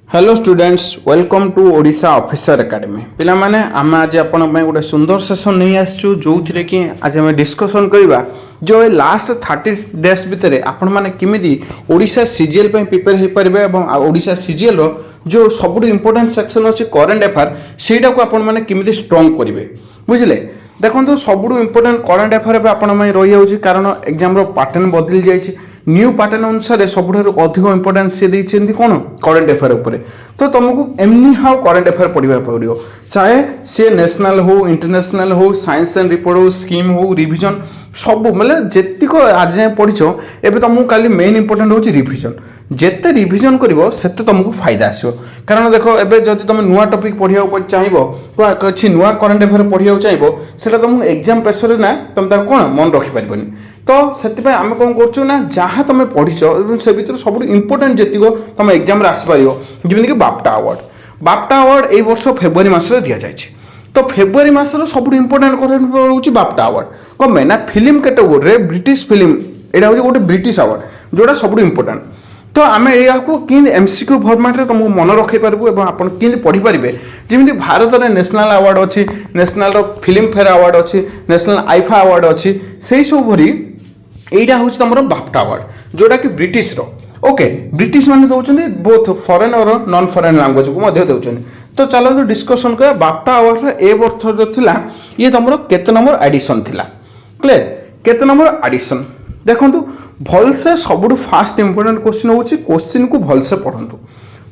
Hello students welcome to Odisha officer academy पिला माने आम आज आपण गोटे सुंदर सेसन नहीं आसचु जो थी कि आज आम डिस्कसन करवा जो ए लास्ट 30 डेज भितर आपण मैंने किमिदी ओडिशा सीजीएल प्रिपेयर हो पारे और ओडिशा सीजीएल रो जो सब इंपोर्टेंट सेक्शन अच्छी करेन्ट अफेयर सेटा को आपण मैंने किमिदी स्ट्रॉन्ग करेंगे बुझे देखो सब इंपोर्टेंट करेन्ट अफेयर आपण रही जाऊँगी कारण एग्जाम पैटर्न बदली जाइए न्यू पैटर्न अनुसार सब अधिक इंपोर्टेंस सी देती कौन करेन्ट अफेयर उपर तो तुमको एमनी हाउ करेन्ट अफेयर पढ़ा पड़ो चाहे सी नेशनल हो इंटरनेशनल हो साइंस एंड रिपोर्ट हो स्कीम हो रिविजन सब मतलब जीक आज जाए पढ़च एवं तुमको खाली मेन इंपोर्टेंट हूँ रिविजन जिते रिविजन कर सेते तुमको फायदा आसो कारण देख एवं जब तुम नुआ टॉपिक पढ़ा चाहिए किसी नुआ करेन्ट अफेयर पढ़ा चाहिए से तुमको एग्जाम प्रेसर ना तुम तार कौन मन रखिपार तो से आम कौन करूँ जहाँ तुम पढ़ीच से भर सब इंपोर्टेंट जी तुम एग्जाम आसपार जमीक बाप्टा अवार्ड ये वर्ष फेब्रुआरी मसरे दि जाए तो फेब्रुआरी मसर सब इंपोर्टेंट हूँ बाप्टा अवार्ड कौन पे ना फिल्म कैटेगोरी ब्रिटिश फिल्म यहाँ हूँ गोटे ब्रिटिश अवार्ड जोड़ा सब इंपोर्टेंट तो आम यहाँ कि एमसीक्यू फॉर्मेट तुमको मन रखी पार्बू और आप पढ़ी पारे जमी भारत में नेशनल अवार्ड अच्छी नेशनल फिल्म फेयर अवार्ड अच्छी नेशनल आईफा अवार्ड अच्छी से सब भरी यहाँ हूँ तुम बाफ्टा अवार्ड जोटा कि ब्रिटिश ओके ब्रिटिश मैंने दौरान बोथ फॉरेन और नॉन फॉरेन लैंग्वेज को दौरान तो चलो जो डिस्कसन कर बाफ्टा अवार्ड ए वर्ष जो थिला ये तुम केते नंबर एडिशन थिला क्लियर केते नंबर एडिशन देखो भलसे सब फास्ट इंपोर्टेंट क्वेश्चन हूँ क्वेश्चन को भलसे पढ़ु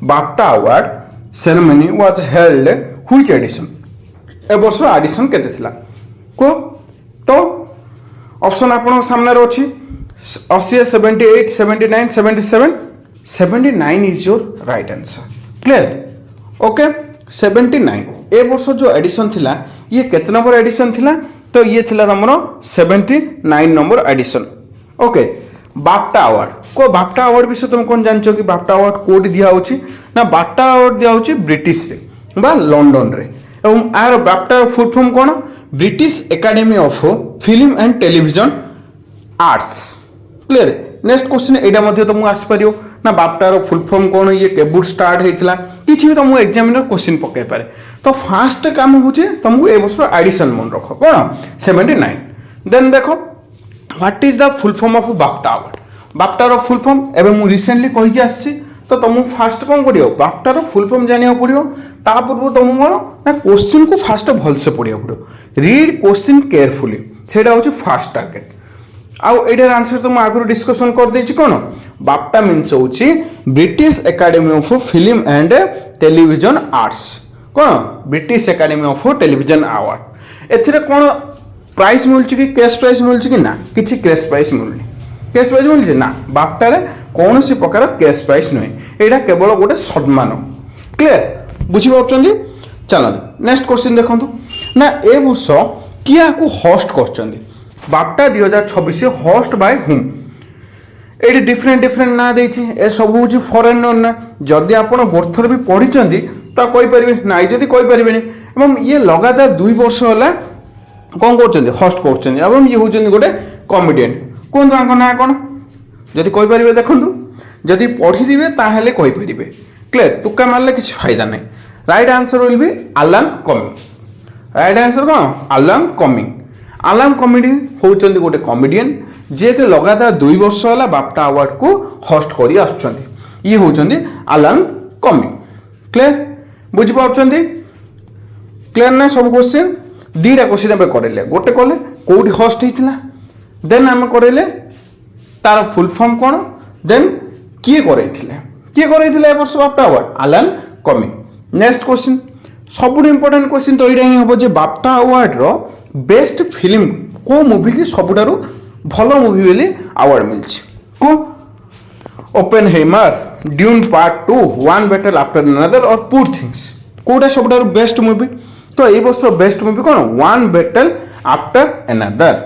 BAFTA award ceremony was held which edition ए वर्ष एडिशन केते थिला को तो ऑप्शन आपन सामने अच्छी 80 78 79 77 79 is your right answer clear okay 79 ए वर्ष जो एडिशन थिला ये केते नंबर एडिशन थिला तो ये थिला हमरो 79 number edition okay BAFTA award को बाफ्टा अवार्ड विषय तुम कौन जानछो कि बाफ्टा अवार्ड कोड दिया होची ना बाफ्टा अवार्ड दिया होची ब्रिटिश रे बा लंदन रे एवं आर बाफ्टा फुल फॉर्म कोन British academy of film and television arts clear next question एटा तुमको आसपार ना बाफ्टार फुल फॉर्म कौन ये केबुल स्टार्ट होता किसी भी तुमको एग्जामिनर क्वेश्चन पकई पारे तो फास्ट काम हो तुमको ए वर्ष एडिशन मन रख कौन 79 देन देखो what is the full form of BAFTA award बाफ्टार फुल फॉर्म एवं मुझे रिसेंटली कहीकि आसी तो तुमको फास्ट कौन पड़ो बाफ्टार फुल फॉर्म जाना पड़ो ता पूर्व तुमको कौन ना क्वेश्चन को फास्ट भलसे पढ़ा पड़ो रीड क्वेश्चन केयरफुली सेटा हूँ फास्ट टार्गेट आउ एटार आंसर तो आगु डिस्कसन कर देछि कौन बाफ्टा मीन्स हूँ British academy of film and television Arts कौन British academy of Television award एथिरे कौन प्राइज मिलूँ कि कैश प्राइज मिलूँ कि ना किसी कैश प्राइज मिलूनी कैश प्राइज मिलूँ ना बाफ्टार कौन सी प्रकार कैश प्राइज नुहे यहाँ केवल गोटे सम्मान क्लियर बुझीपार चलो नेक्स्ट क्वेश्चन देखो ना ए वर्ष किए आपको होस्ट कर बाफ्टा 2026 होस्ट बाय हुम ये डिफरेंट डिफरेंट ना देछि ए सब हूँ फॉरेन ना जदि आप गोर्थर भी पढ़ी तो कहींपारे ना जदि कहींपारे ये लगातार 2 वर्ष है कौन कर होस्ट कर ये हूँ गोटे कमेडियन कहतु ना कौन जदि कहींपारे देखूँ जदि पढ़ी थे ताहले कहींपारे क्लियर तुक्का मारले किसी फायदा नहीं right answer will be Alan Cumming right answer कौन आलान कमिंग होउचंदी गोटे कमेडियन जे के लगातार 2 वर्ष है बाफ्टा अवार्ड को होस्ट करी आसुचंदी ये होउचंदी आलान कमिंग क्लियर बुझी पाउचंदी क्लियर ना सब क्वेश्चन दीटा क्वेश्चन एबे करले गोटे कले कोडी होस्ट हितला देन हम करले तार फुल फॉर्म कोन देन किए करैथिले ए वर्ष BAFTA award Alan Cumming next question सब इंपोर्टेंट क्वेश्चन तो यहाँ ही हम जे बाफ्टा अवार्ड रो बेस्ट फिल्म को मूवी की सबुठारु भल मूवी बोली अवार्ड मिलछि को Oppenheimer Dune part 2 one battle after another और पुअर थिंग्स कोटा सबुठारु बेस्ट मूवी तो ये वर्ष बेस्ट मूवी कौन वन बैटल आफ्टर एनादर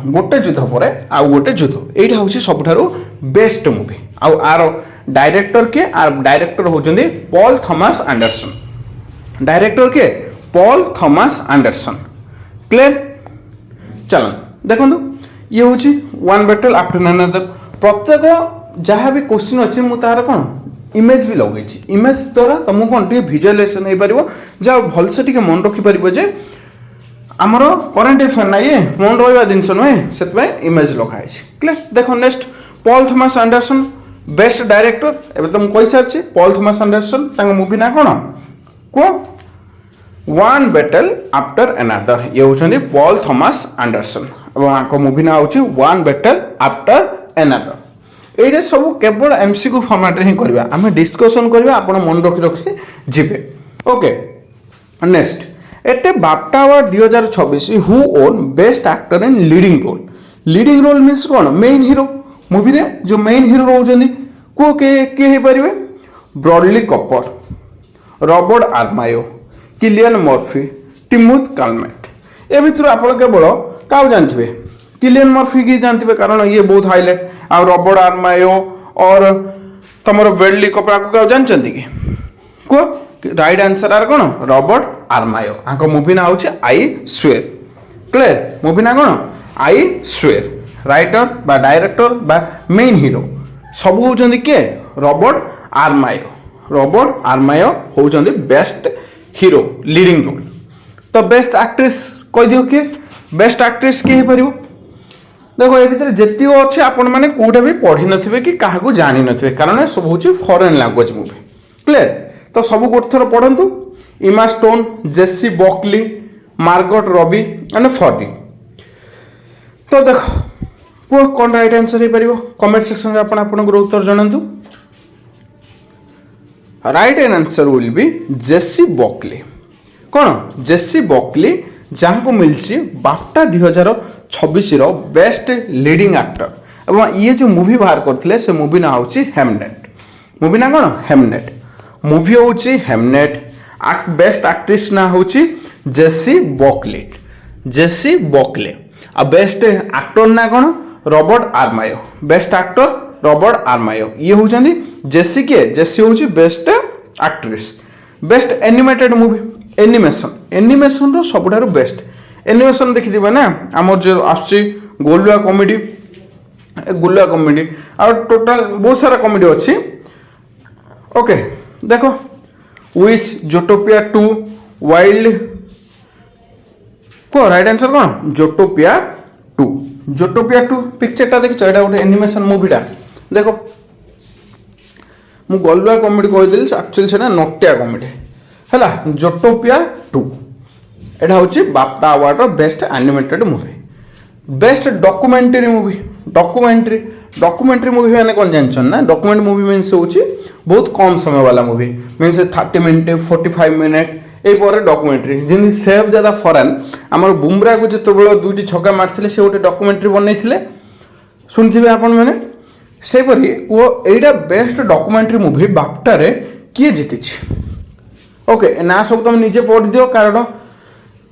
गोटे युद्ध पर आउ गोटे युद्ध यहाँ हूँ सबुठारु बेस्ट मूवी आउ आर डायरेक्टर के डायरेक्टर होचंदी पॉल थॉमस एंडरसन डायरेक्टर के पॉल थॉमस एंडरसन क्लियर चलो देखो ये हूँ वन बैटल आफ्टर अनदर प्रत्येक जहाँ भी क्वेश्चन अच्छे मुझे तार कौन इमेज भी लगे इमेज द्वारा तुमको कौन टे भिजुअलाइजेशन हो पार जहाँ भलसे टे मन रखिपर जे आमर करेन्ट अफेयर ना ये मन रहा जिनस नुहे से इमेज लखाई क्लियर देख next Paul Thomas Anderson best director एवं तुम कही सारी पॉल थॉमस एंडरसन मूवी ना कौन कह वन बैटल आफ्टर एनादर ये होती पॉल थॉमस एंडरसन और मूवी ना हूँ वन बैटल आफ्टर एनादर ये सब केवल एमसीक्यू फॉर्मेट ही करवा आम डिस्कसन करवा आप मन रखी रखी जीवे ओके नेक्स्ट एटे BAFTA award 2026 who won best actor in leading role means कौन मेन हीरो मूवी रे जो मेन हीरो रोचंदी को के हे परिबे Bradley Cooper Robert Aramayo Cillian Murphy Timothee Chalamet ए भितर आप केवल क्या जानते किलियन मर्फी की जानते कारण ये बहुत हाईलाइट आ रॉबर्ट आर्मायो और तुम ब्रॉडली कपर को क्या जानते कि कह राइट आंसर आर कौन रॉबर्ट आर्मायो आंको मूवी ना हूँ आई स्वेर क्लियर मूवी ना कौन आई स्वेर राइटर बा डायरेक्टर बा मेन हीरो सब होउछन्ति के रॉबर्ट आर्मायो होउछन्ति बेस्ट हीरो लीडिंग रोल तो बेस्ट एक्ट्रेस कह दियो के बेस्ट एक्ट्रेस के पारिबो देखो ये भितर जेति अच्छे आपण माने कोठा भी पढ़ी नथिबे कि काहाकू जानि नथिबे कारण सब होउछि फॉरेन लैंग्वेज मूवी क्लियर तो सब गोटे थर पढ़ंतु Emma Stone Jessie Buckley Margot Robbie and फॉर्डी तो देखो कह कौन राइट आंसर हो पार कमेंट सेक्शन में आपन उत्तर जनातु राइट आंसर विल बी जेसी बॉकली कौन जेसी बॉकली जहाँ को मिलची बाफ्टा 2026 बेस्ट लीडिंग एक्टर और ये जो मूवी बाहर करते से मूवी ना हूँ हेमनेट मूवी ना कौन हेमनेट मूवी हूँ हेमनेट बेस्ट एक्ट्रेस ना हूँ जेसी बॉकले आ बेस्ट एक्टर ना कौन Robert Aramayo best actor Robert Aramayo ये होउछन्ती जेसी के जेसी होउछि best actress best animated movie animation रो सबुठारु बेस्ट एनिमेशन देखिथिबे ना हमर जो आछि गोलुआ कॉमेडी और टोटल बहुत सारा कॉमेडी अछि ओके देखो विश जोटोपिया 2 वाइल्ड को राइट आंसर कौन जोटोपिया 2 पिक्चर देखी यहाँ गोटे एनिमेशन मूवीटा देख मु गलुआ कॉमेडी कहीदेली एक्चुअली से नटिया कॉमेडी है जोटोपिया 2 यहाँ हूँ BAFTA award best animated movie best documentary movie मैंने कौन जान ना डॉक्यूमेंट मूवी मीन्स हूँ बहुत कम समय वाला मूवी मीन्स 30 मिनट 45 मिनट यही डॉक्यूमेंट्री जमी सेव ज्यादा फॉरेन आम बुमरा को जो दुईटी छक्का मारते से गोटे डॉक्यूमेंट्री बनई शुणिथे आपण मैंने सेपरी वो एटा बेस्ट डॉक्यूमेंट्री मूवी बाफ्टा रे किए जीति ओके ना सब तुम निजे पढ़ी दियो कारण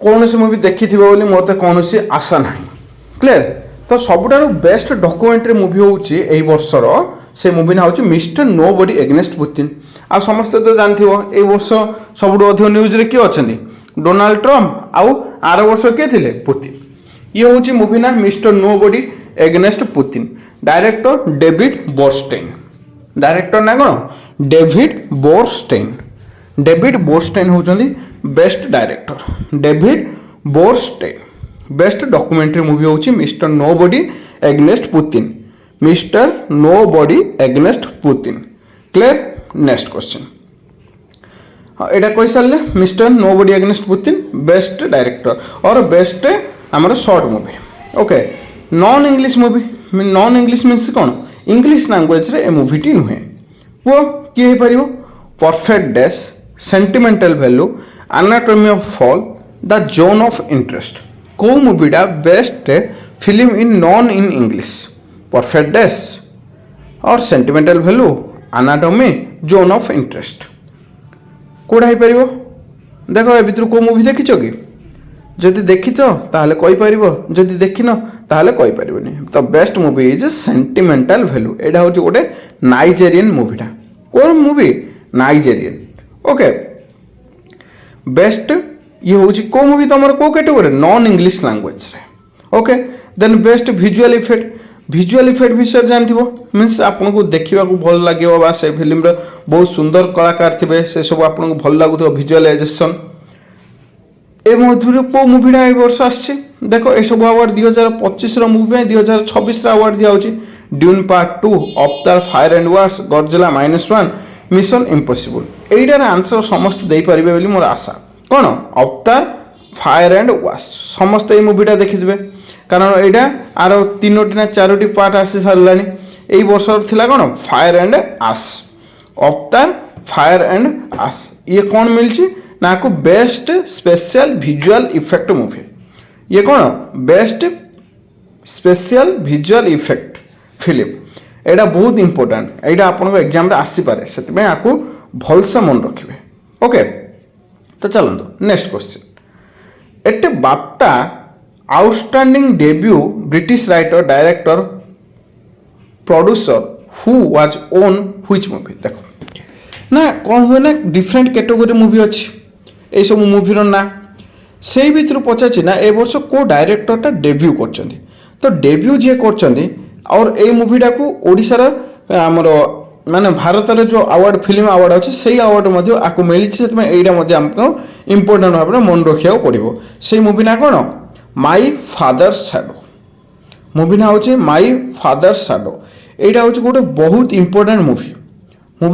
कौन सी मूवी देखी थी बोली मत कौन आशा ना क्लियर तो सबुठार बेस्ट डॉक्यूमेंट्री मूवी हूँ यही वर्षर से मूवी ना हूँ mister Nobody Against Putin आ समस्ते तो जानते ए वर्ष सब अधिक न्यूज रे किए अच्छा डोनाल्ड ट्रम्प आउ आर वर्ष किए थे पुतिन ये हूँ मूवी ना Mr Nobody Against Putin director David Borenstein director ना कौन डेविड बोरस्टेन होउछन्ती best director David Borenstein best documentary movie होउछि Mr Nobody Against Putin clear next question एटा कही सारे Mr Nobody Against Putin best director और best आमर short movie okay non English means कौन English language रे ए मूवीटी नुहे वो किए हो पार perfect days sentimental value anatomy of fall the zone of interest को मूवीटा best film in non in English perfect days और sentimental value anatomy zone of interest कौटा हो पार देख ए भर को मूवी देखिछ कि जदि देखी ताहले कहि परिबो जदि देखिन ताहले कहि परिबोनी तो best movie is sentimental value एटा होची गोटे नाइजेरियन मूवीटा कोन मूवी नाइजेरियन ओके बेस्ट ये होची को मूवी तमर को कैटेगरी नॉन इंग्लिश लैंग्वेज रे okay then best visual effect visual effect ବିଷୟରେ ଜାଣିଥିବ ମିନ୍ସ ଆପଣଙ୍କୁ ଦେଖିବାକୁ ଭଲ ଲାଗିବ ବା ସେ ଫିଲ୍ମର ବହୁତ ସୁନ୍ଦର କଳାକାର ଥିବେ ସେସବୁ ଆପଣଙ୍କୁ ଭଲ ଲାଗୁଥିବ ଭିଜୁଆଲାଇଜେସନ୍। ଏ ମଧ୍ୟରୁ କେଉଁ ମୁଭିଟା ଏ ବର୍ଷ ଆସିଛି ଦେଖ ଏସବୁ ଆୱାର୍ଡ଼ 2025ର ମୁଭି ପାଇଁ 2026ର ଆୱାର୍ଡ଼ ଦିଆହେଉଛି। Dune part 2, Avatar fire and wars, Godzilla -1, Mission Impossible. ଏଇଟାର ଆନ୍ସର ସମସ୍ତେ ଦେଇପାରିବେ ବୋଲି ମୋର ଆଶା। କ'ଣ ଅବତାର ଫାୟାର ଆଣ୍ଡ ୱାର୍ସ ସମସ୍ତେ ଏଇ ମୁଭିଟା ଦେଖିଥିବେ କାରଣ ଏଇଟା ଆର 3ଟି ନା 4ଟି ପାର୍ଟ ଆସି ସାରିଲାଣି। ଏଇ ବର୍ଷର ଥିଲା କ'ଣ ଫାୟାର ଆଣ୍ଡ ଆସ୍, ଅବତାର ଫାୟାର ଆଣ୍ଡ ଆସ୍। ଇଏ କ'ଣ ମିଳିଛି ନା ଆକୁ best special visual effect movie. ଇଏ କ'ଣ best special visual effect film. ଏଇଟା ବହୁତ ଇମ୍ପୋର୍ଟାଣ୍ଟ, ଏଇଟା ଆପଣଙ୍କ ଏକ୍ଜାମରେ ଆସିପାରେ, ସେଥିପାଇଁ ଆକୁ ଭଲସେ ମନେ ରଖିବେ। ଓକେ, ତ ଚାଲନ୍ତୁ ନେକ୍ସଟ କ୍ୱେଶ୍ଚିନ୍। ଏଟେ BAFTA outstanding debut British writer director producer who was won which movie. ଦେଖ ନା କ'ଣ ହୁଏ ନା ଡିଫରେଣ୍ଟ କ୍ୟାଟେଗୋରୀ ମୁଭି ଅଛି এইসବୁ ମୁଭିର ନାଁ, ସେଇ ଭିତରୁ ପଚାରିଛି ନା ଏ ବର୍ଷ କେଉଁ ଡାଇରେକ୍ଟରଟା ଡେବ୍ୟୁ କରିଛନ୍ତି। ତ ଡେବ୍ୟୁ ଯିଏ କରିଛନ୍ତି ଆଉ ଏଇ ମୁଭିଟାକୁ ଓଡ଼ିଶାର ଆମର ମାନେ ଭାରତର ଯେଉଁ ଆୱାର୍ଡ଼ ଫିଲ୍ମ ଆୱାର୍ଡ଼ ଅଛି ସେଇ ଆୱାର୍ଡ଼ ମଧ୍ୟ ଆକୁ ମିଳିଛି, ସେଥିପାଇଁ ଏଇଟା ମଧ୍ୟ ଆମକୁ ଇମ୍ପୋର୍ଟାଣ୍ଟ ଭାବରେ ମନେ ରଖିବାକୁ ପଡ଼ିବ। ସେଇ ମୁଭି ନାଁ କ'ଣ ମାଇ ଫାଦର ସାଡୋ। ମୁଭି ନାଁ ହେଉଛି ମାଇ ଫାଦର ସାଡୋ। এইটা ହେଉଛି ଗୋଟେ ବହୁତ ଇମ୍ପୋର୍ଟାଣ୍ଟ ମୁଭି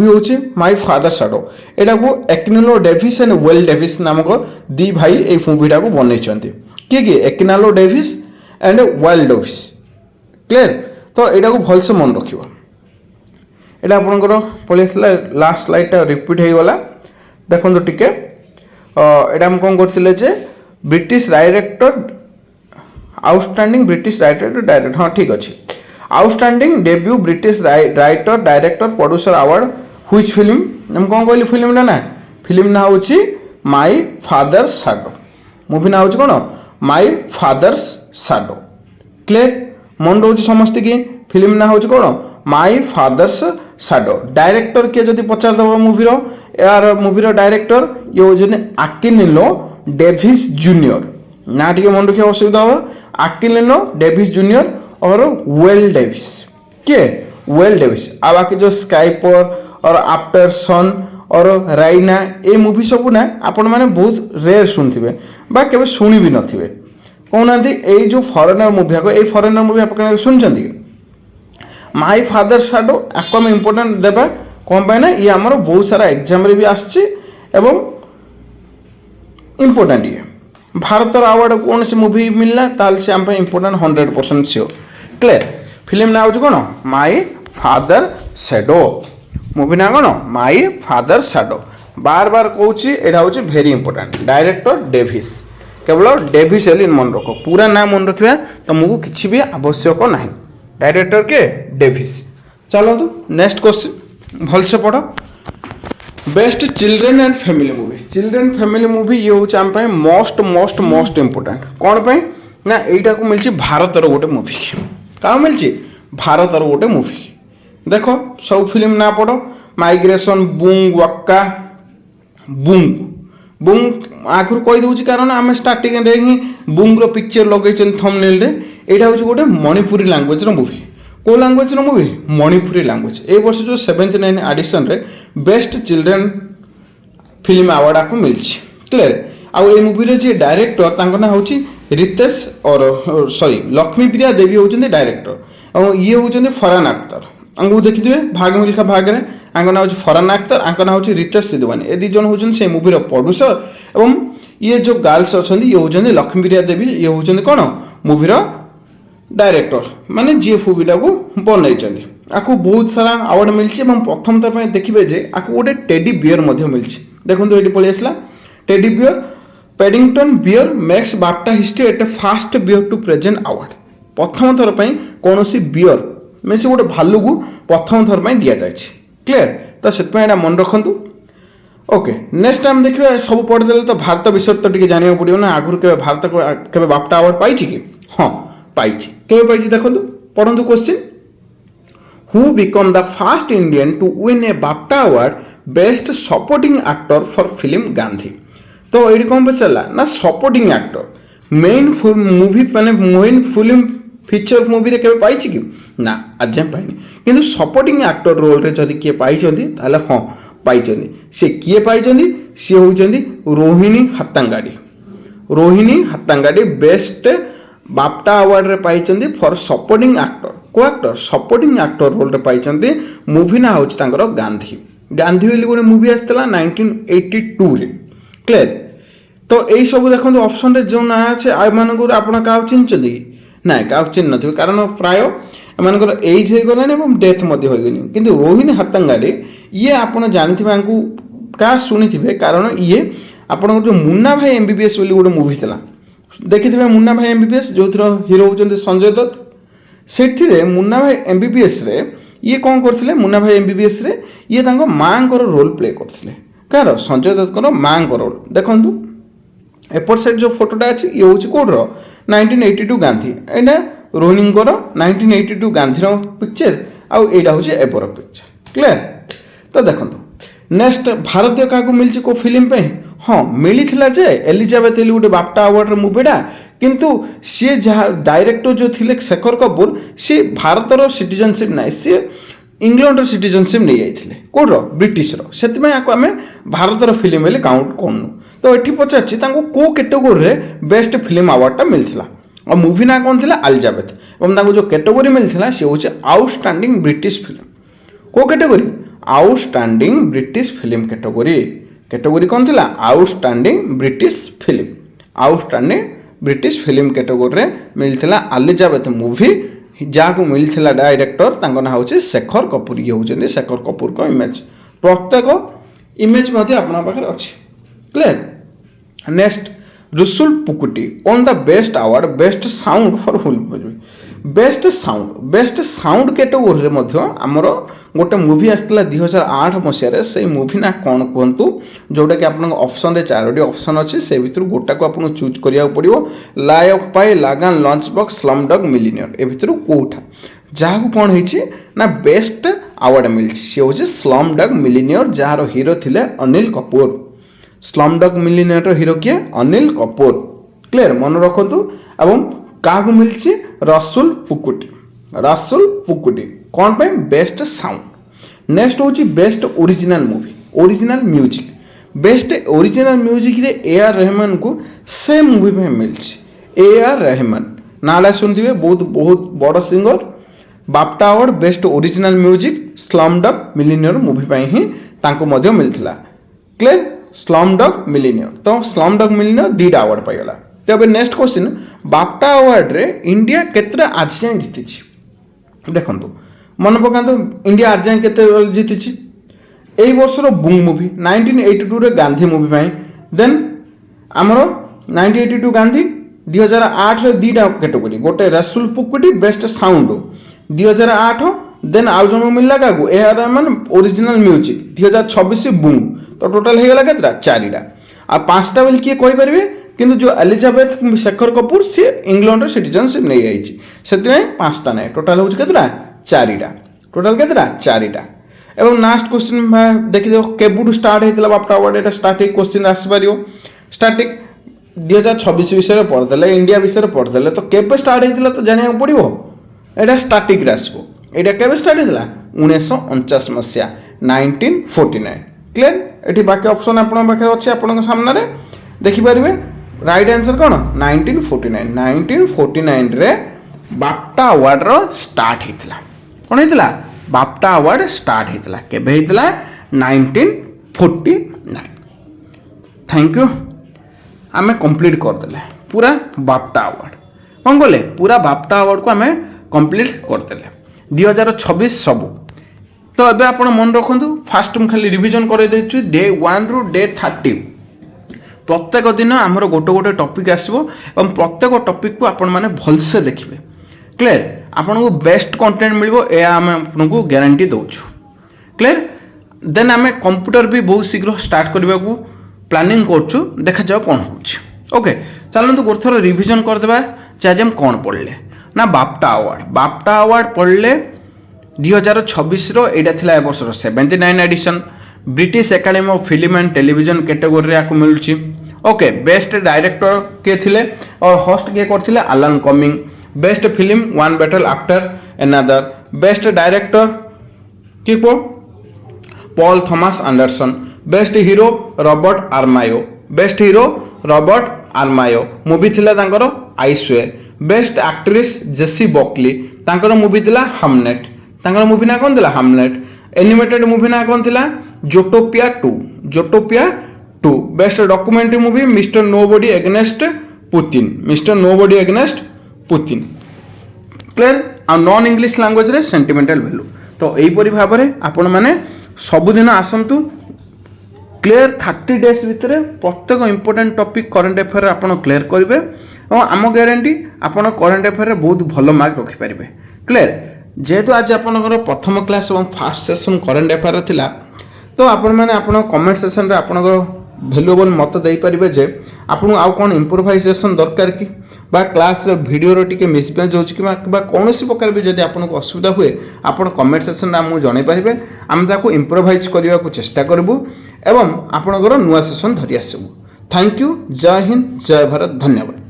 ହେଉଛି ମାଇ ଫାଦର ସାଡୋ। ଏଟାକୁ Akinola Davies and Wale Davies ନାମକ ଦୁଇ ଭାଇ ଏଇ ମୁଭିଟାକୁ ବନେଇଛନ୍ତି। କିଏ କିଏ Akinola Davies and Wale Davies. Clear, ତ ଏଇଟାକୁ ଭଲସେ ମନେ ରଖିବ। এটা আপনার পড়ে আসলে লাস্ট স্লাইডটা রিপিট হয়ে গলা দেখুন টিকে এটা আমি কোন করছিলে যে British director outstanding British director হ্যাঁ ঠিক আছে outstanding debut British writer director producer award which film আমি কোন কইলি ফিল্মটা না ফিল্ম না হচ্ছে মাই ফাদার শাডো মুভি না হচ্ছে কোন মাই ফাদার্স শাডো ক্লিয়ার মন রয়েছে সমস্ত কি ফিল্ম না হচ্ছে কোন মাই ফাদার্স শাডো ডাইরেক্টর কিଏ যদি পচারদেব মুভির यार মুভির ডাইরেক্টর ইয়ে হচ্ছেন আকিনিলো ডেভিস জুনিयर না টিকে মনে রাখা অসুবিধা হবে আকিনিলো ডেভিস জুনিयर और वेल डेविस किए वेल डेविस आ बाकी जो स्काइपर और आफ्टर सन और राइना ये मुवी सब ना आपण मैंने बहुत रेयर शुणुवे बा केवे शुणी भी नथिबे कहना ये जो फरेनर मुवी आको ये फरेनर मुवी आप शुणुंट माई फादर शाडो आपको आम इम्पोर्टाट देवा कौन पाए ना ये आमर बहुत सारा एग्जाम भी आसची एवं इम्पोर्टाट ये भारतर आवार्ड कौन से मुवी मिलला ताल से आम इम्पोर्टाट 100% सियोर क्लियर फिल्म ना हूँ कौन माई फादर शैडो मुवी ना कौन माई फादर शैडो बार बार कहूँ यहाँ हूँ भेरी इंपोर्टाट डायरेक्टर डेविस केवल डेविस एल मन रख पूरा ना मन रखा तुमको किसी भी आवश्यक ना डायरेक्टर के डेविस चलतु नेक्स्ट क्वेश्चन भलसे पढ़ best children and family movie ये हूँ आम मोस्ट इंपोर्टाट कौन पाई ना यहीटा को मिली भारतर गोटे मूवी क्या मिली भारतर गोटे मूवी देख सब फिल्म ना पढ़ माइग्रेशन बुंग वक्का बुंग बुंग आखिर कहीदे कारण आम स्टार्टिंग ही बुंग्र पिक्चर लगे थंबनेल रे यहाँ हूँ गोटे मणिपुरी लैंग्वेज मूवी को लैंग्वेज मूवी मणिपुरी लैंग्वेज ए वर्ष जो 79 एडिशन रे बेस्ट चिल्ड्रेन फिल्म अवार्ड आपको मिली क्लियर आउ ए मूवी जी डायरेक्टर तांको ना हूँ रितेश और सॉरी लक्ष्मी प्रिया देवी होती डायरेक्टर और ये होती फरहान अख्तर आंको देखिए भाग मिल्खा भाग में आंको ना हूँ फरहान अख्तर आंको ना हूँ रितेश सिद्धवानी ए दी जन होती से मूवीर प्रोड्यूसर एवं ये जो गर्ल्स अच्छा ये होती लक्ष्मी प्रिया देवी ये होती कौन मूवीर डायरेक्टर माने जी मूवीटा को बनई आपको बहुत सारा अवार्ड मिली प्रथम थर देखिए जे आपको गोटे टेडी बियर मिली देखो ये पलि आसला teddy bear Paddington bear makes BAFTA history at first bear to present award प्रथम थर पर कौन सी बियर मीन गोटे भालू को प्रथम थर पर दि जाए क्लियर तो से मन रखु ओके नेक्स्ट टाइम देखिए सब पढ़ीदे तो भारत विषय तो टे जाना पड़ो ना आगुरी के भारत के बाप्टा अवार्ड पाई कि हाँ पाई देखो पढ़ु question who become the first Indian to win a BAFTA award best supporting actor for film Gandhi तो ये कौन पचारा ना सपोर्टिंग एक्टर मेन मूवी मैंने मेन फिल्म ଫିଚର ମୁଭିରେ କେବେ ପାଇଛି କି ନା ଆଜି ଯାଏଁ ପାଇନି କିନ୍ତୁ ସପୋର୍ଟିଂ ଆକ୍ଟର ରୋଲରେ ଯଦି କିଏ ପାଇଛନ୍ତି ତାହେଲେ ହଁ ପାଇଛନ୍ତି ସେ କିଏ ପାଇଛନ୍ତି ସିଏ ହେଉଛନ୍ତି ରୋହିଣୀ ହାତ୍ତାଙ୍ଗାଡ଼ି ରୋହିଣୀ ହାତ୍ତାଙ୍ଗାଡ଼ି ବେଷ୍ଟ ବାପ୍ଟା ଆୱାର୍ଡରେ ପାଇଛନ୍ତି for supporting actor co actor supporting actor ରୋଲରେ ପାଇଛନ୍ତି ମୁଭି ନା ହେଉଛି ତାଙ୍କର ଗାନ୍ଧୀ ଗାନ୍ଧୀ ବୋଲି ଗୋଟେ ମୁଭି ଆସିଥିଲା 1982ରେ କ୍ଲିୟର ତ ଏଇସବୁ ଦେଖନ୍ତୁ ଅପସନରେ ଯେଉଁ ନାଁ ଅଛି ଏମାନଙ୍କୁ ଆପଣ କାହାକୁ ଚିହ୍ନିଛନ୍ତି କି ନାଇଁ କାହାକୁ ଚିହ୍ନି ନଥିବେ କାରଣ ପ୍ରାୟ ଏମାନଙ୍କର ଏଜ୍ ହେଇଗଲାଣି ଏବଂ ଡେଥ୍ ମଧ୍ୟ ହୋଇଗଲାଣି କିନ୍ତୁ ରୋହିଣୀ ହାତ୍ତାଙ୍ଗାଡ଼ି ଇଏ ଆପଣ ଜାଣିଥିବେ ଆଙ୍କୁ କାହା ଶୁଣିଥିବେ କାରଣ ଇଏ ଆପଣଙ୍କର ଯେଉଁ ମୁନ୍ନା ଭାଇ MBBS ବୋଲି ଗୋଟେ ମୁଭି ଥିଲା ଦେଖିଥିବେ ମୁନ୍ନା ଭାଇ MBBS ଯେଉଁଥିର ହିରୋ ହେଉଛନ୍ତି ସଞ୍ଜୟ ଦତ୍ତ ସେଥିରେ ମୁନ୍ନା ଭାଇ MBBSରେ ଇଏ କ'ଣ କରିଥିଲେ ମୁନ୍ନା ଭାଇ MBBSରେ ଇଏ ତାଙ୍କ ମାଆଙ୍କର ରୋଲ୍ ପ୍ଲେ କରିଥିଲେ କାହାର ସଞ୍ଜୟ ଦତ୍ତଙ୍କର ମାଆଙ୍କ ରୋଲ୍ ଦେଖନ୍ତୁ ଏପଟ ସାଇଡ୍ ଯେଉଁ ଫଟୋଟା ଅଛି ଇଏ ହେଉଛି କେଉଁଠର 1982 ଗାନ୍ଧୀ ଏଇଟା ରୋହିଣୀଙ୍କର 1982 ଗାନ୍ଧୀର ପିକ୍ଚର ଆଉ ଏଇଟା ହେଉଛି ଏପର ପିକ୍ଚର କ୍ଲିୟର ତ ଦେଖନ୍ତୁ ନେକ୍ସଟ ଭାରତୀୟ କାହାକୁ ମିଳିଛି କେଉଁ ଫିଲ୍ମ ପାଇଁ ହଁ ମିଳିଥିଲା ଯେ ଏଲିଜାବେଥ ବୋଲି ଗୋଟେ ବାପ୍ଟା ଆୱାର୍ଡର ମୁଭିଟା କିନ୍ତୁ ସିଏ ଯାହା ଡାଇରେକ୍ଟର ଯେଉଁ ଥିଲେ ଶେଖର କପୁର ସିଏ ଭାରତର ସିଟିଜେନସିପ୍ ନାହିଁ ସିଏ ଇଂଲଣ୍ଡର ସିଟିଜେନସିପ୍ ନେଇଯାଇଥିଲେ କେଉଁଠର ବ୍ରିଟିଶର ସେଥିପାଇଁ ଆକୁ ଆମେ ଭାରତର ଫିଲ୍ମ ବୋଲି କାଉଣ୍ଟ କରୁନୁ ତ ଏଠି ପଚାରିଛି ତାଙ୍କୁ କେଉଁ କ୍ୟାଟେଗୋରିରେ ବେଷ୍ଟ ଫିଲ୍ମ ଆୱାର୍ଡଟା ମିଳିଥିଲା ଆଉ ମୁଭି ନାଁ କ'ଣ ଥିଲା ଏଲିଜାବେଥ ଏବଂ ତାଙ୍କୁ ଯେଉଁ କ୍ୟାଟେଗୋରି ମିଳିଥିଲା ସେ ହେଉଛି ଆଉଟଷ୍ଟାଣ୍ଡିଂ ବ୍ରିଟିଶ ଫିଲ୍ମ କେଉଁ category outstanding British film category କ'ଣ ଥିଲା outstanding British film outstanding British film କ୍ୟାଟେଗୋରିରେ ମିଳିଥିଲା ଏଲିଜାବେଥ ମୁଭି ଯାହାକୁ ମିଳିଥିଲା ଡାଇରେକ୍ଟର ତାଙ୍କ ନାଁ ହେଉଛି ଶେଖର କପୁର ଇଏ ହେଉଛନ୍ତି ଶେଖର କପୁରଙ୍କ ଇମେଜ୍ ପ୍ରତ୍ୟେକ ଇମେଜ୍ ମଧ୍ୟ ଆପଣଙ୍କ ପାଖରେ ଅଛି clear next Resul Pookutty on the best award best sound for film movie best sound କ୍ୟାଟେଗୋରିରେ ମଧ୍ୟ ଆମର ଗୋଟେ ମୁଭି ଆସିଥିଲା 2008 ମସିହାରେ ସେଇ ମୁଭି ନା କ'ଣ କୁହନ୍ତୁ ଯେଉଁଟାକି ଆପଣଙ୍କ ଅପସନରେ 4ଟି ଅପସନ୍ ଅଛି ସେ ଭିତରୁ ଗୋଟାକୁ ଆପଣଙ୍କୁ ଚୁଜ୍ କରିବାକୁ ପଡ଼ିବ ଲାୟକ ପାଇ Lagaan Lunchbox Slumdog Millionaire ଏ ଭିତରୁ କେଉଁଟା ଯାହାକୁ କ'ଣ ହେଇଛି ନା ବେଷ୍ଟ ଆୱାର୍ଡ ମିଳିଛି ସେ ହେଉଛି ସ୍ଲମ୍ ଡଗ୍ ମିଲିନିୟର ଯାହାର ହିରୋ ଥିଲେ ଅନିଲ କପୁର ସ୍ଲମ୍ ଡଗ୍ ମିଲିନିୟରର ହିରୋ କିଏ ଅନିଲ କପୁର କ୍ଲିୟର ମନେ ରଖନ୍ତୁ ଏବଂ କାହାକୁ ମିଳିଛି ରସୁଲ ପୁକୁଟି କ'ଣ ପାଇଁ ବେଷ୍ଟ ସାଉଣ୍ଡ ନେକ୍ସଟ ହେଉଛି best original movie original music best original ମ୍ୟୁଜିକ୍ରେ AR ରେହମାନକୁ ସେ ମୁଭି ପାଇଁ ମିଳିଛି AR ରେହମାନ ନାଁଟା ଶୁଣିଥିବେ ବହୁତ ବଡ଼ singer BAFTA award best original music Slumdog Millionaire movie ପାଇଁ ହିଁ ତାଙ୍କୁ ମଧ୍ୟ ମିଳିଥିଲା କ୍ଲିୟର ସ୍ଲମ୍ ଡଗ୍ ମିଲିନିୟର ତ ସ୍ଲମ୍ ଡଗ୍ ମିଲିନିୟର 2ଟା ଆୱାର୍ଡ ପାଇଗଲା ତେବେ ନେକ୍ସଟ କ୍ୱେଶ୍ଚିନ୍ ବାପ୍ଟା ଆୱାର୍ଡରେ ଇଣ୍ଡିଆ କେତେଟା ଆଜି ଯାଏଁ ଜିତିଛି ଦେଖନ୍ତୁ ମନେ ପକାନ୍ତୁ ଇଣ୍ଡିଆ ଆଜି ଯାଏଁ କେତେ ଜିତିଛି ଏଇ ବର୍ଷର ବୁଙ୍ଗ ମୁଭି 1982ରେ ଗାନ୍ଧୀ ମୁଭି ପାଇଁ ଦେନ୍ ଆମର 1982 ଗାନ୍ଧୀ 2008ରେ 2ଟା କ୍ୟାଟେଗୋରୀ ଗୋଟେ ରସୁଲ ପୁକୁଟି ବେଷ୍ଟ ସାଉଣ୍ଡ 2008 ଦେନ୍ ଆଉ ଜଣକୁ ମିଳିଲା କାହାକୁ AR ରେହମାନ ଓରିଜିନାଲ ମ୍ୟୁଜିକ୍ 2026 ବୁଙ୍ଗ ତ ଟୋଟାଲ ହେଇଗଲା କେତେଟା 4ଟା ଆଉ 5ଟା ବୋଲି କିଏ କହିପାରିବେ କିନ୍ତୁ ଯେଉଁ ଏଲିଜାବେଥ ଶେଖର କପୁର ସିଏ ଇଂଲଣ୍ଡର ସିଟିଜେନସିପ୍ ନେଇଯାଇଛି ସେଥିପାଇଁ 5ଟା ନାହିଁ ଟୋଟାଲ ହେଉଛି କେତେଟା 4ଟା ଟୋଟାଲ କେତେଟା 4ଟା ଏବଂ ଲାଷ୍ଟ କ୍ୱେଶ୍ଚିନ୍ ଦେଖିଦେବ କେବେଠୁ ଷ୍ଟାର୍ଟ ହେଇଥିଲା ବାପ୍ଟା ଆୱାର୍ଡ ଏଇଟା ଷ୍ଟାର୍ଟିଂ କ୍ୱେଶ୍ଚିନ୍ ଆସିପାରିବ ଷ୍ଟାର୍ଟିଂ 2026 ବିଷୟରେ ପଢ଼ିଦେଲେ ଇଣ୍ଡିଆ ବିଷୟରେ ପଢ଼ିଦେଲେ ତ କେବେ ଷ୍ଟାର୍ଟ ହେଇଥିଲା ତ ଜାଣିବାକୁ ପଡ଼ିବ ଏଇଟା ଷ୍ଟାର୍ଟିଂରେ ଆସିବ ଏଇଟା କେବେ ଷ୍ଟାର୍ଟ ହେଇଥିଲା 1949 ମସିହା 1949 କ୍ଲିୟର ଏଠି ବାକି ଅପସନ୍ ଆପଣଙ୍କ ପାଖରେ ଅଛି ଆପଣଙ୍କ ସାମ୍ନାରେ ଦେଖିପାରିବେ ରାଇଟ୍ ଆନ୍ସର କ'ଣ 1949ରେ ବାପ୍ଟା ଆୱାର୍ଡର ଷ୍ଟାର୍ଟ ହେଇଥିଲା କ'ଣ ହେଇଥିଲା ବାପ୍ଟା ଆୱାର୍ଡ ଷ୍ଟାର୍ଟ ହେଇଥିଲା କେବେ ହେଇଥିଲା 1949 ଥ୍ୟାଙ୍କ ୟୁ ଆମେ କମ୍ପ୍ଲିଟ୍ କରିଦେଲେ ପୁରା ବାପ୍ଟା ଆୱାର୍ଡ କ'ଣ କଲେ ପୁରା ବାପ୍ଟା ଆୱାର୍ଡକୁ ଆମେ କମ୍ପ୍ଲିଟ୍ କରିଦେଲେ 2026 ସବୁ ତ ଏବେ ଆପଣ ମନେ ରଖନ୍ତୁ ଫାଷ୍ଟ ମୁଁ ଖାଲି ରିଭିଜନ୍ କରାଇଦେଇଛି ଡେ 1 ରୁ ଡେ 30 ପ୍ରତ୍ୟେକ ଦିନ ଆମର ଗୋଟେ ଗୋଟେ ଟପିକ୍ ଆସିବ ଏବଂ ପ୍ରତ୍ୟେକ ଟପିକ୍କୁ ଆପଣମାନେ ଭଲସେ ଦେଖିବେ କ୍ଲିୟର ଆପଣଙ୍କୁ ବେଷ୍ଟ କଣ୍ଟେଣ୍ଟ ମିଳିବ ଏହା ଆମେ ଆପଣଙ୍କୁ ଗ୍ୟାରେଣ୍ଟି ଦେଉଛୁ କ୍ଲିୟର ଦେନ୍ ଆମେ କମ୍ପ୍ୟୁଟର ବି ବହୁତ ଶୀଘ୍ର ଷ୍ଟାର୍ଟ କରିବାକୁ ପ୍ଲାନିଂ କରୁଛୁ ଦେଖାଯାଉ କ'ଣ ହେଉଛି ଓକେ ଚାଲନ୍ତୁ ଗୋଟେ ଥର ରିଭିଜନ୍ କରିଦେବା ଯେ ଆଜି ଆମେ କ'ଣ ପଢ଼ିଲେ ନା ବାପ୍ଟା ଆୱାର୍ଡ ପଢ଼ିଲେ 2026ର ଏଇଟା ଥିଲା ଏ ବର୍ଷର 79 edition British Academy of Film and Television କ୍ୟାଟେଗୋରୀରେ ଆକୁ ମିଳୁଛି ओके बेस्ट डायरेक्टर किए थे और होस्ट किए करथिले Alan Cumming best film one battle after another, best director कि Paul Thomas Anderson, best hero Robert Aramayo, best hero Robert Aramayo, movie थिला तांकर आईस्वेयर, बेस्ट एक्ट्रेस जेसी बॉकली, तांकर मूवी थिला हमनेट, तांकर मूवी ना कौन थिला हमनेट, एनिमेटेड मूवी ना कौन थिला Zootopia 2, Zootopia 2, best documentary movie Mr Nobody Against Putin, Mr Nobody Against Putin, clear. आ नॉन इंग्लिश लैंग्वेज रे सेंटिमेंटल वैल्यू। तो यहीपरि भाव में आपण मैंने सबुदिन आसतु, क्लियर 30 डेज भितर प्रत्येक इंपोर्टेंट टॉपिक करंट अफेयर आपन क्लियर करेंगे और आम ग्यारंटी आपन करंट अफेयर बहुत भल मार्क रखिपारे, क्लियर। जेहेतु आज आपनकर प्रथम क्लास और फास्ट सेशन करंट अफेयर थिला, तो आपण मैंने आपन कमेंट सेक्शन रे आपनकर वैल्यूएबल मत दे पारिबे जे आपन आउ कोन इंप्रोवाइजेशन दरकार कि बा क्लास रे वीडियो रो टिके मिसमैच हो कि बा कौनसी प्रकार भी जदि आपनको असुविधा हुए आपण कमेंट सेक्शन रे हमहु जणाई पारिबे, आम ताको इंप्रोवाइज करबा को चेष्टा करबु एवं आपनकर नुआ सेशन धरि आसबु। Thank you. जय हिंद, जय भारत, धन्यवाद।